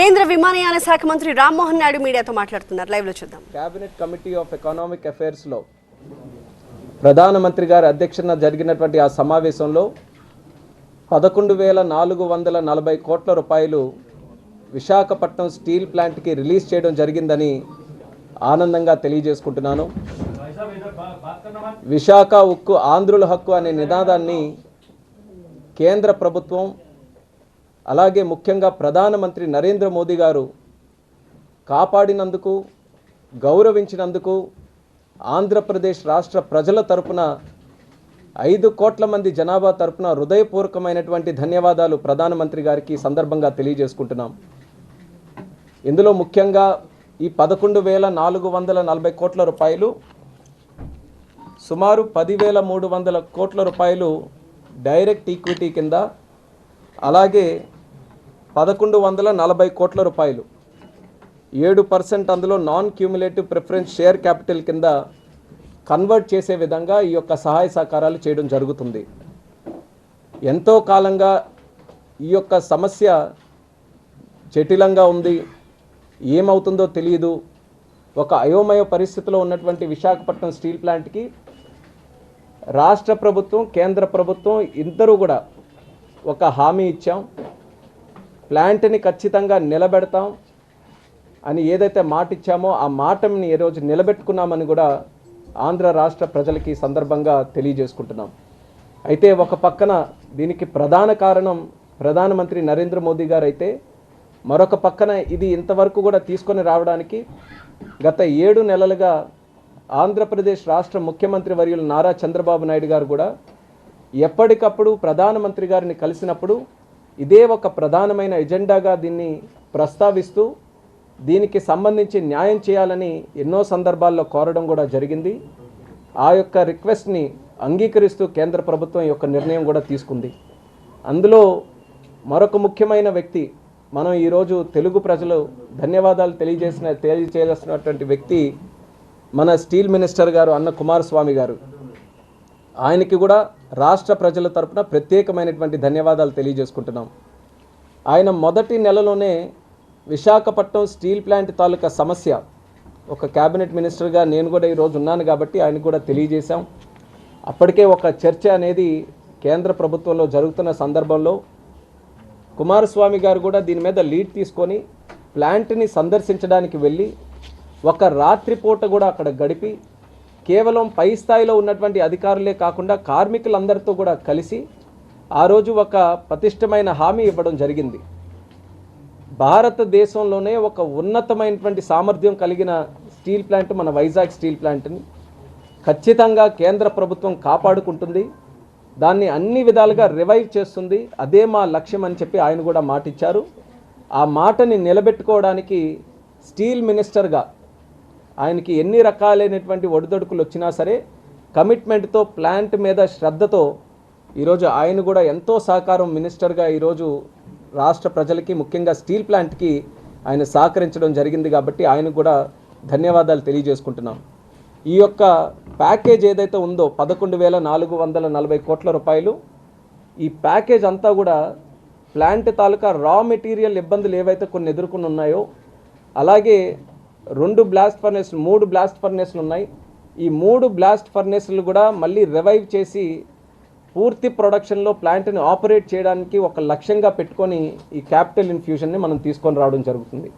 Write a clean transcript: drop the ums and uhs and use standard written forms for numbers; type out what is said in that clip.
కేంద్ర విమానయాన శాఖ మంత్రి రామ్మోహన్ నాయుడు మీడియాతో మాట్లాడుతున్నారు. లైవ్ లో చూద్దాం. Cabinet committee of economic affairs లో ప్రధానమంత్రి గారి అధ్యక్షతన జరిగినటువంటి ఆ సమావేశంలో 11,440 కోట్ల రూపాయలు విశాఖపట్నం స్టీల్ ప్లాంట్కి రిలీజ్ చేయడం జరిగిందని ఆనందంగా తెలియజేసుకుంటున్నాను. విశాఖ ఉక్కు ఆంధ్రుల హక్కు అనే నినాదాన్ని కేంద్ర ప్రభుత్వం అలాగే ముఖ్యంగా ప్రధానమంత్రి నరేంద్ర మోదీ గారు కాపాడినందుకు, గౌరవించినందుకు ఆంధ్రప్రదేశ్ రాష్ట్ర ప్రజల తరపున 5 కోట్ల మంది జనాభా తరపున హృదయపూర్వకమైనటువంటి ధన్యవాదాలు ప్రధానమంత్రి గారికి సందర్భంగా తెలియజేసుకుంటున్నాం. ఇందులో ముఖ్యంగా ఈ 11,440 కోట్ల రూపాయలు సుమారు 10,300 కోట్ల రూపాయలు డైరెక్ట్ ఈక్విటీ కింద, అలాగే 1,140 కోట్ల రూపాయలు 7% అందులో non cumulative preference share capital కింద కన్వర్ట్ చేసే విధంగా ఈ యొక్క సహాయ సహకారాలు చేయడం జరుగుతుంది. ఎంతో కాలంగా ఈ యొక్క సమస్య జటిలంగా ఉంది, ఏమవుతుందో తెలియదు. ఒక అయోమయ పరిస్థితిలో ఉన్నటువంటి విశాఖపట్నం స్టీల్ ప్లాంట్కి రాష్ట్ర ప్రభుత్వం, కేంద్ర ప్రభుత్వం ఇద్దరూ కూడా ఒక హామీ ఇచ్చాం. ప్లాంట్ని ఖచ్చితంగా నిలబెడతాం అని ఏదైతే మాట ఇచ్చామో ఆ మాటని ఈరోజు నిలబెట్టుకున్నామని కూడా ఆంధ్ర రాష్ట్ర ప్రజలకి సందర్భంగా తెలియజేసుకుంటున్నాం. అయితే ఒక పక్కన దీనికి ప్రధాన కారణం ప్రధానమంత్రి నరేంద్ర మోదీ గారు అయితే, మరొక పక్కన ఇది ఇంతవరకు కూడా తీసుకొని రావడానికి గత 7 నెలలుగా ఆంధ్రప్రదేశ్ రాష్ట్ర ముఖ్యమంత్రి వర్యులు నారా చంద్రబాబు నాయుడు గారు కూడా ఎప్పటికప్పుడు ప్రధానమంత్రి గారిని కలిసినప్పుడు ఇదే ఒక ప్రధానమైన ఎజెండాగా దీన్ని ప్రస్తావిస్తూ దీనికి సంబంధించి న్యాయం చేయాలని ఎన్నో సందర్భాల్లో కోరడం కూడా జరిగింది. ఆ యొక్క రిక్వెస్ట్ని అంగీకరిస్తూ కేంద్ర ప్రభుత్వం యొక్క నిర్ణయం కూడా తీసుకుంది. అందులో ముఖ్యమైన వ్యక్తి, మనం ఈరోజు తెలుగు ప్రజలు ధన్యవాదాలు తెలియజేసినటువంటి వ్యక్తి మన స్టీల్ మినిస్టర్ గారు అన్న కుమారస్వామి గారు. ఆయనకి కూడా రాష్ట్ర ప్రజల తరపున ప్రత్యేకమైనటువంటి ధన్యవాదాలు తెలియజేసుకుంటున్నాం. ఆయన మొదటి నెలలోనే విశాఖపట్నం స్టీల్ ప్లాంట్ తాలూకా సమస్య ఒక క్యాబినెట్ మినిస్టర్గా నేను కూడా ఈరోజు ఉన్నాను కాబట్టి ఆయనకు కూడా తెలియజేశాం. అప్పటికే ఒక చర్చ అనేది కేంద్ర ప్రభుత్వంలో జరుగుతున్న సందర్భంలో కుమారస్వామి గారు కూడా దీని మీద లీడ్ తీసుకొని ప్లాంట్ని సందర్శించడానికి వెళ్ళి ఒక రాత్రిపూట కూడా అక్కడ గడిపి కేవలం పై స్థాయిలో ఉన్నటువంటి అధికారులే కాకుండా కార్మికులందరితో కూడా కలిసి ఆ రోజు ఒక పటిష్టమైన హామీ ఇవ్వడం జరిగింది. భారతదేశంలోనే ఒక ఉన్నతమైనటువంటి సామర్థ్యం కలిగిన స్టీల్ ప్లాంట్ మన వైజాగ్ స్టీల్ ప్లాంట్ని ఖచ్చితంగా కేంద్ర ప్రభుత్వం కాపాడుకుంటుంది, దాన్ని అన్ని విధాలుగా రివైవ్ చేస్తుంది, అదే మా లక్ష్యం అని చెప్పి ఆయన కూడా మాట ఇచ్చారు. ఆ మాటని నిలబెట్టుకోవడానికి స్టీల్ మినిస్టర్గా ఆయనకి ఎన్ని రకాలైనటువంటి ఒడిదొడుకులు వచ్చినా సరే కమిట్మెంట్తో, ప్లాంట్ మీద శ్రద్ధతో ఈరోజు ఆయన కూడా ఎంతో సహకారం మినిస్టర్గా ఈరోజు రాష్ట్ర ప్రజలకి, ముఖ్యంగా స్టీల్ ప్లాంట్కి ఆయన సహకరించడం జరిగింది. కాబట్టి ఆయనకు కూడా ధన్యవాదాలు తెలియజేసుకుంటున్నాం. ఈ యొక్క ప్యాకేజ్ ఏదైతే ఉందో 11,440 కోట్ల రూపాయలు, ఈ ప్యాకేజ్ అంతా కూడా ప్లాంట్ తాలూకా రా మెటీరియల్ ఇబ్బందులు ఏవైతే కొన్ని ఎదుర్కొని ఉన్నాయో, అలాగే 3 బ్లాస్ట్ ఫర్నేస్లు ఉన్నాయి. ఈ 3 బ్లాస్ట్ ఫర్నేస్లు కూడా మళ్ళీ రివైవ్ చేసి పూర్తి ప్రొడక్షన్లో ప్లాంట్ని ఆపరేట్ చేయడానికి ఒక లక్ష్యంగా పెట్టుకొని ఈ క్యాపిటల్ ఇన్ఫ్యూషన్ని మనం తీసుకొని రావడం జరుగుతుంది.